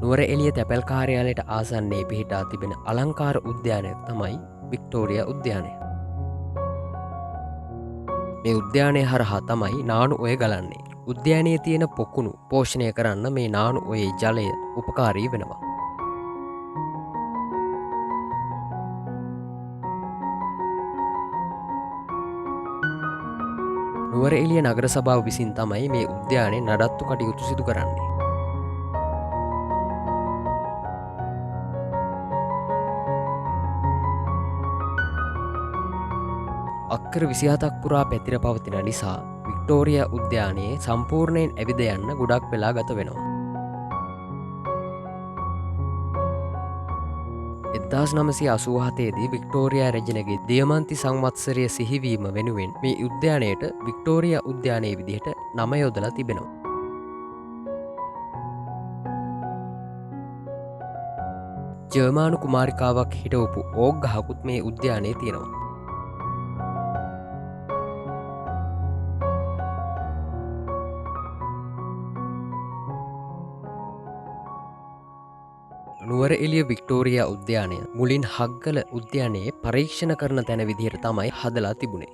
නුවර එළිය තැපැල් කාර්යාලයට ආසන්නයේ පිහිටා තිබෙන අලංකාර උද්‍යානය තමයි වික්ටෝරියා උද්‍යානය. මේ උද්‍යානය හරහා තමයි නානු ඔය ගලන්නේ. උද්‍යානයේ තියෙන පොකුණු පෝෂණය කරන්න මේ නානු ඔයේ ජලය උපකාරී වෙනවා. නුවර එළිය නගර සභාව විසින් තමයි මේ උද්‍යානයේ නඩත්තු කටයුතු සිදු කරන්නේ. අක්කර 27ක් පුරා පැතිර පවතින නිසා වික්ටෝරියා උද්‍යානයේ සම්පූර්ණයෙන් ඇවිද යන්න ගොඩක් වෙලා ගත වෙනවා. 1987 දී වික්ටෝරියා රැජිනගේ දියමන්ති සංවත්සරය සිහිවීම වෙනුවෙන් මේ උද්‍යානයට වික්ටෝරියා උද්‍යානයේ විදිහට නම යොදලා තිබෙනවා. ජර්මානු කුමාරිකාවක් හිටවපු ඕක් ගහකුත් මේ උද්‍යානයේ තියෙනවා. නුවර එළිය වික්ටෝරියා උද්‍යානය මුලින් හග්ගල උද්‍යානයේ පරීක්ෂණ කරන තැන විදිහට තමයි හදලා තිබුණේ.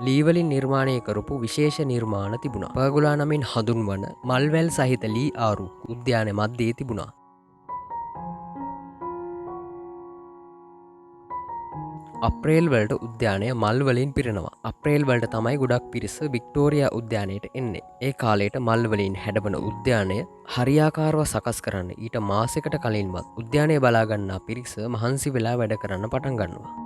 ලී වලින් නිර්මාණය කරපු විශේෂ නිර්මාණ තිබුණා. පර්ගොලා නමින් හඳුන්වන මල්වැල් සහිත ලී ආරු උද්‍යානය මැද්දේ තිබුණා. අප්‍රේල් වලට උද්‍යානය මල් වලින් පිරෙනවා. අප්‍රේල් වලට තමයි ගොඩක් පිරිස වික්ටෝරියා උද්‍යානයට එන්නේ. ඒ කාලයට මල් වලින් හැඩවන උද්‍යානය හරියාකාරව සකස් කරන්න ඊට මාසයකට කලින්වත් උද්‍යානය බලා ගන්නා පිරිස මහන්සි වෙලා වැඩ කරන්න පටන් ගන්නවා.